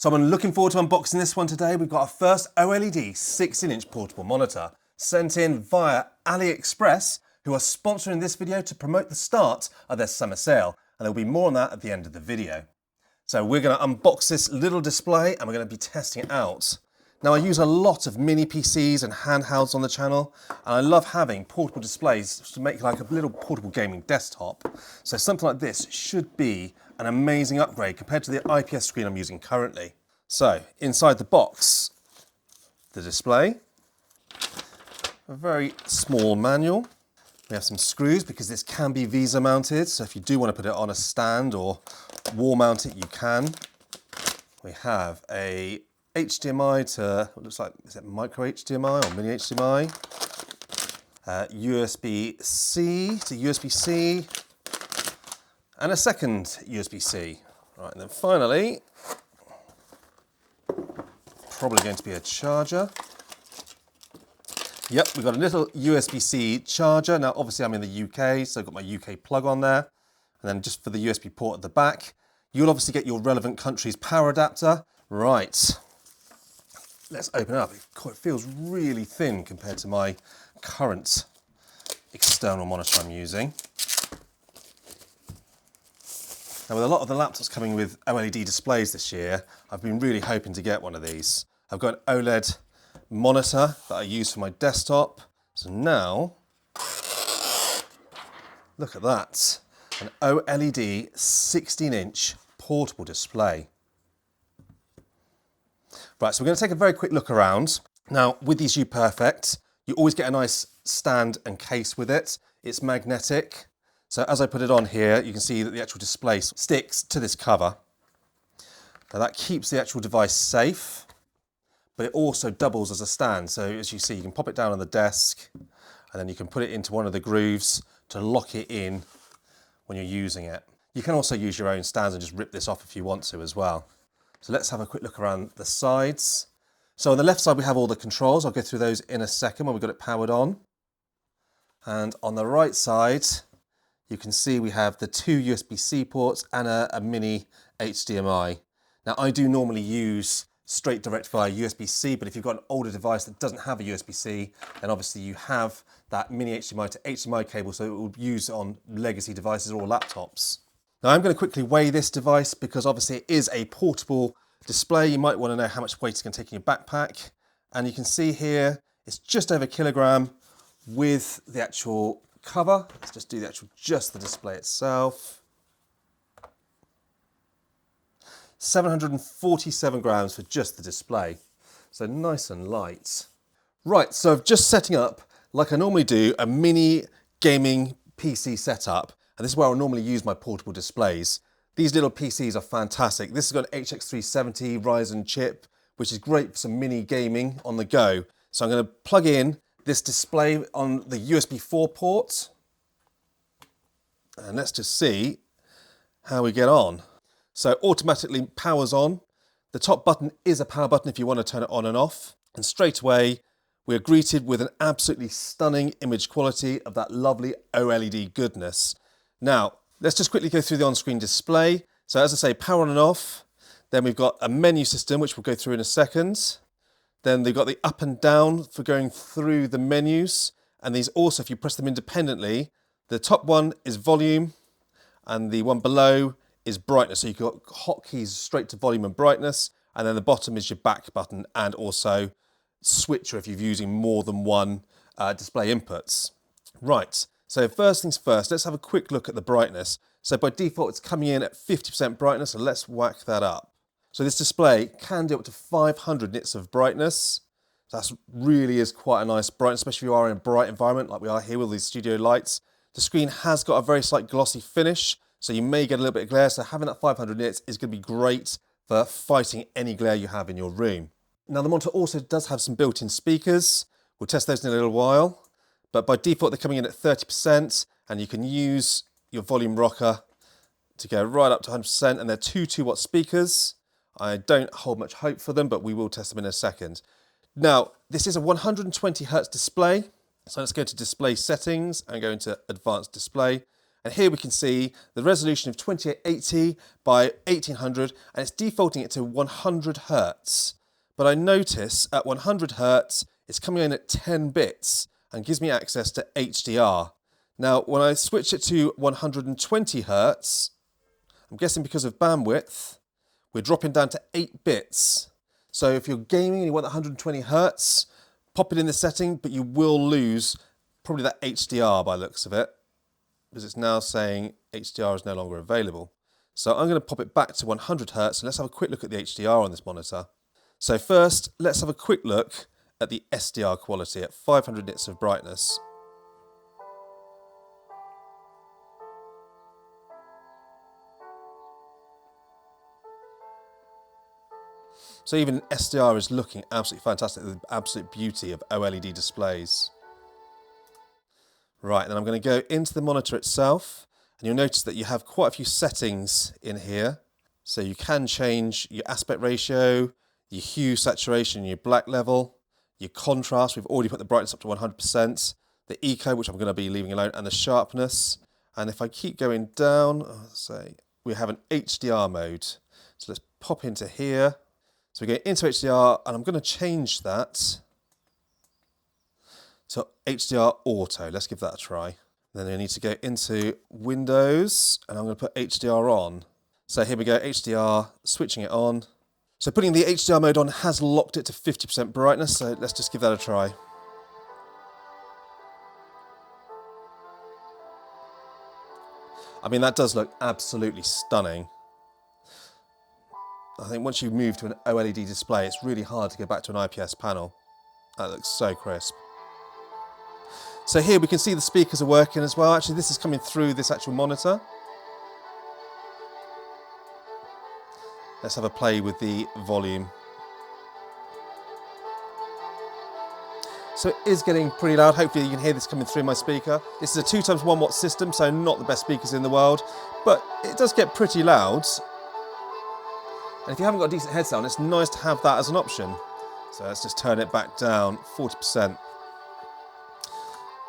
So I'm looking forward to unboxing this one today. We've got our first OLED 16-inch portable monitor sent in via AliExpress, who are sponsoring this video to promote the start of their summer sale. And there'll be more on that at the end of the video. So we're going to unbox this little display and we're going to be testing it out. Now I use a lot of mini PCs and handhelds on the channel, and I love having portable displays to make like a little portable gaming desktop. So something like this should be an amazing upgrade compared to the IPS screen I'm using currently. So inside the box, the display, a very small manual. We have some screws because this can be VESA mounted, so if you do want to put it on a stand or wall mount it, you can. We have a HDMI to, what looks like, is it micro HDMI or mini HDMI? USB-C to USB-C, and a second USB-C. Right, and then finally, probably going to be a charger. Yep, we've got a little USB-C charger. Now, obviously I'm in the UK, so I've got my UK plug on there. And then just for the USB port at the back, you'll obviously get your relevant country's power adapter. Right, let's open it up. It feels really thin compared to my current external monitor I'm using. Now, with a lot of the laptops coming with OLED displays this year, I've been really hoping to get one of these. I've got an OLED monitor that I use for my desktop. So now, look at that, an OLED 16-inch portable display. Right, so we're going to take a very quick look around. Now, with these UPerfect, you always get a nice stand and case with it. It's magnetic. So as I put it on here, you can see that the actual display sticks to this cover. Now that keeps the actual device safe, but it also doubles as a stand. So as you see, you can pop it down on the desk and then you can put it into one of the grooves to lock it in when you're using it. You can also use your own stands and just rip this off if you want to as well. So let's have a quick look around the sides. So on the left side, we have all the controls. I'll go through those in a second when we've got it powered on. And on the right side, you can see we have the two USB-C ports and a mini HDMI. Now I do normally use straight direct via USB-C, but if you've got an older device that doesn't have a USB-C, then obviously you have that mini HDMI to HDMI cable, so it will be used on legacy devices or laptops. Now I'm going to quickly weigh this device because obviously it is a portable display. You might want to know how much weight it's going to take in your backpack. And you can see here, it's just over a kilogram with the actual cover. Let's just do just the display itself. 747 grams for just the display. So nice and light. Right, so just setting up, like I normally do, a mini gaming PC setup. And this is where I'll normally use my portable displays. These little PCs are fantastic. This has got an HX370 Ryzen chip, which is great for some mini gaming on the go. So I'm going to plug in this display on the USB 4 port. And let's just see how we get on. So automatically powers on. The top button is a power button if you want to turn it on and off. And straight away, we're greeted with an absolutely stunning image quality of that lovely OLED goodness. Now, let's just quickly go through the on-screen display. So as I say, power on and off. Then we've got a menu system, which we'll go through in a second. Then they've got the up and down for going through the menus. And these also, if you press them independently, the top one is volume and the one below is brightness. So you've got hotkeys straight to volume and brightness. And then the bottom is your back button and also switcher if you're using more than one display inputs. Right, so first things first, let's have a quick look at the brightness. So by default, it's coming in at 50% brightness, so let's whack that up. So this display can do up to 500 nits of brightness. So that really is quite a nice brightness, especially if you are in a bright environment like we are here with these studio lights. The screen has got a very slight glossy finish, so you may get a little bit of glare. So having that 500 nits is going to be great for fighting any glare you have in your room. Now the monitor also does have some built-in speakers. We'll test those in a little while. But by default, they're coming in at 30%, and you can use your volume rocker to go right up to 100%, and they're two 2-watt speakers. I don't hold much hope for them, but we will test them in a second. Now, this is a 120 Hz display. So let's go to display settings and go into advanced display. And here we can see the resolution of 2880 by 1800, and it's defaulting it to 100 Hertz. But I notice at 100 Hertz, it's coming in at 10 bits and gives me access to HDR. Now, when I switch it to 120 Hertz, I'm guessing because of bandwidth, we're dropping down to 8 bits. So if you're gaming and you want 120 Hertz, pop it in the setting, but you will lose probably that HDR by the looks of it, because it's now saying HDR is no longer available. So I'm going to pop it back to 100 Hertz, and let's have a quick look at the HDR on this monitor. So first, let's have a quick look at the SDR quality at 500 nits of brightness. So even SDR is looking absolutely fantastic, the absolute beauty of OLED displays. Right, then I'm going to go into the monitor itself, and you'll notice that you have quite a few settings in here. So you can change your aspect ratio, your hue, saturation, your black level, your contrast. We've already put the brightness up to 100%, the eco, which I'm going to be leaving alone, and the sharpness. And if I keep going down, say we have an HDR mode. So let's pop into here. So we go into HDR, and I'm going to change that to HDR Auto. Let's give that a try. Then I need to go into Windows, and I'm going to put HDR on. So here we go, HDR, switching it on. So putting the HDR mode on has locked it to 50% brightness, so let's just give that a try. I mean, that does look absolutely stunning. I think once you move to an OLED display, it's really hard to go back to an IPS panel. That looks so crisp. So here we can see the speakers are working as well. Actually, this is coming through this actual monitor. Let's have a play with the volume. So it is getting pretty loud. Hopefully you can hear this coming through my speaker. This is a 2x1 watt system, so not the best speakers in the world, but it does get pretty loud. And if you haven't got a decent headset on, it's nice to have that as an option. So let's just turn it back down, 40%.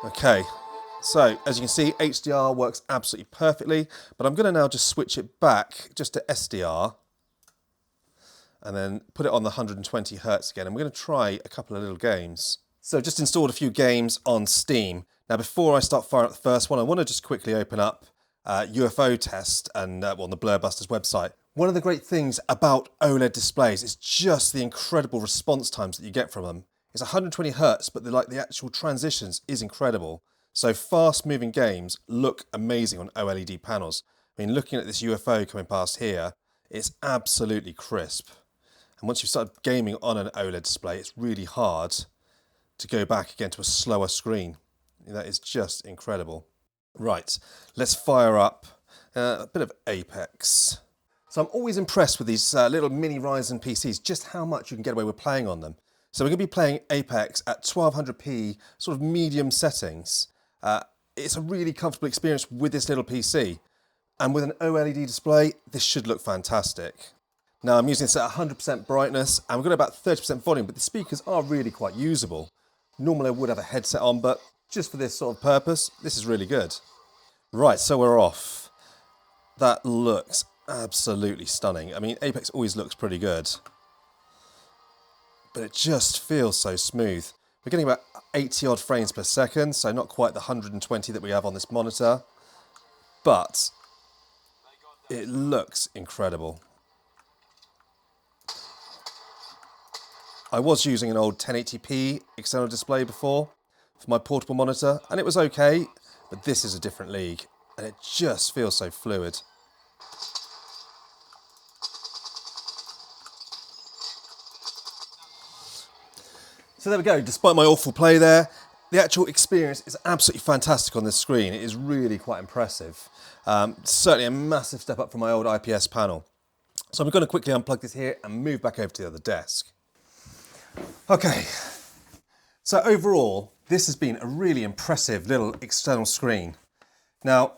Okay, so as you can see, HDR works absolutely perfectly, but I'm going to now just switch it back just to SDR and then put it on the 120 Hertz again. And we're going to try a couple of little games. So just installed a few games on Steam. Now, before I start firing up the first one, I want to just quickly open up UFO Test and on the Blurbusters website. One of the great things about OLED displays is just the incredible response times that you get from them. It's 120 Hertz, but the actual transitions is incredible. So fast-moving games look amazing on OLED panels. I mean, looking at this UFO coming past here, it's absolutely crisp. And once you've started gaming on an OLED display, it's really hard to go back again to a slower screen. That is just incredible. Right, let's fire up a bit of Apex. So I'm always impressed with these little mini Ryzen PCs, just how much you can get away with playing on them. So we're going to be playing Apex at 1200p, sort of medium settings. It's a really comfortable experience with this little PC. And with an OLED display, this should look fantastic. Now I'm using this at 100% brightness, and we've got about 30% volume, but the speakers are really quite usable. Normally I would have a headset on, but just for this sort of purpose, this is really good. Right, so we're off. That looks absolutely stunning. I mean, Apex always looks pretty good, but it just feels so smooth. We're getting about 80 odd frames per second, so not quite the 120 that we have on this monitor, but it looks incredible. I was using an old 1080p external display before for my portable monitor, and it was okay, but this is a different league, and it just feels so fluid. So there we go, despite my awful play there, the actual experience is absolutely fantastic on this screen. It is really quite impressive. Certainly a massive step up from my old IPS panel. So I'm going to quickly unplug this here and move back over to the other desk. Okay, so overall, this has been a really impressive little external screen. Now,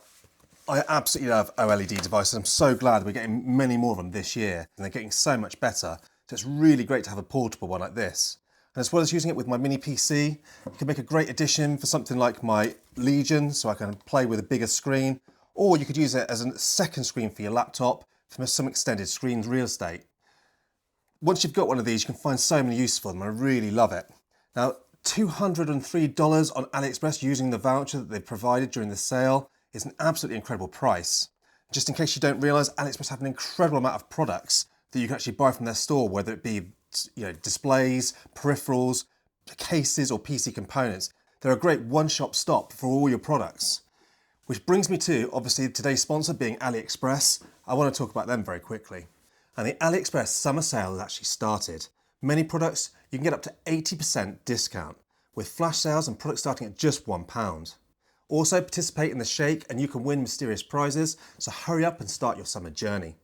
I absolutely love OLED devices. I'm so glad we're getting many more of them this year, and they're getting so much better. So it's really great to have a portable one like this. And as well as using it with my mini PC, it can make a great addition for something like my Legion, so I can play with a bigger screen, or you could use it as a second screen for your laptop for some extended screen real estate. Once you've got one of these, you can find so many uses for them. I really love it. Now, $203 on AliExpress using the voucher that they've provided during the sale is an absolutely incredible price. Just in case you don't realise, AliExpress have an incredible amount of products that you can actually buy from their store, whether it be displays, peripherals, cases or PC components. They're a great one-stop shop for all your products. Which brings me to, obviously, today's sponsor being AliExpress. I want to talk about them very quickly. And the AliExpress summer sale has actually started. Many products you can get up to 80% discount, with flash sales and products starting at just £1. Also participate in the shake and you can win mysterious prizes, so hurry up and start your summer journey.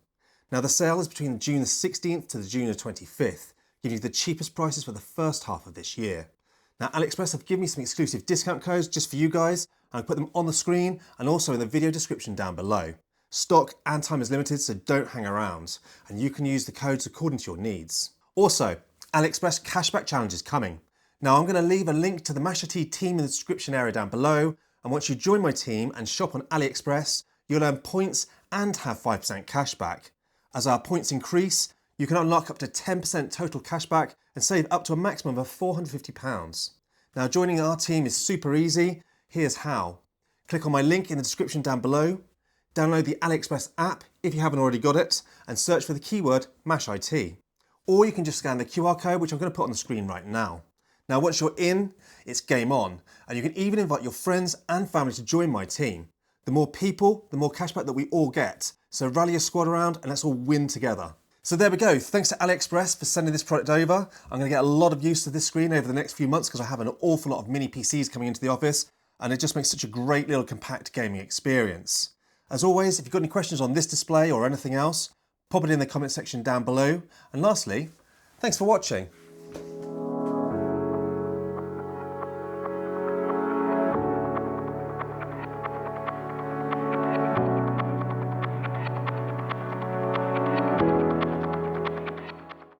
Now the sale is between June the 16th to the June the 25th, giving you the cheapest prices for the first half of this year. Now AliExpress have given me some exclusive discount codes just for you guys, and I'll put them on the screen and also in the video description down below. Stock and time is limited, so don't hang around, and you can use the codes according to your needs. Also, AliExpress Cashback Challenge is coming. Now I'm going to leave a link to the Masher Tea team in the description area down below, and once you join my team and shop on AliExpress, you'll earn points and have 5% cashback. As our points increase, you can unlock up to 10% total cashback and save up to a maximum of £450. Now joining our team is super easy. Here's how. Click on my link in the description down below, download the AliExpress app if you haven't already got it, and search for the keyword MASHIT. Or you can just scan the QR code, which I'm going to put on the screen right now. Now once you're in, it's game on, and you can even invite your friends and family to join my team. The more people, the more cashback that we all get. So rally a squad around and let's all win together. So there we go. Thanks to AliExpress for sending this product over. I'm going to get a lot of use to this screen over the next few months because I have an awful lot of mini PCs coming into the office, and it just makes such a great little compact gaming experience. As always, if you've got any questions on this display or anything else, pop it in the comment section down below. And lastly, thanks for watching.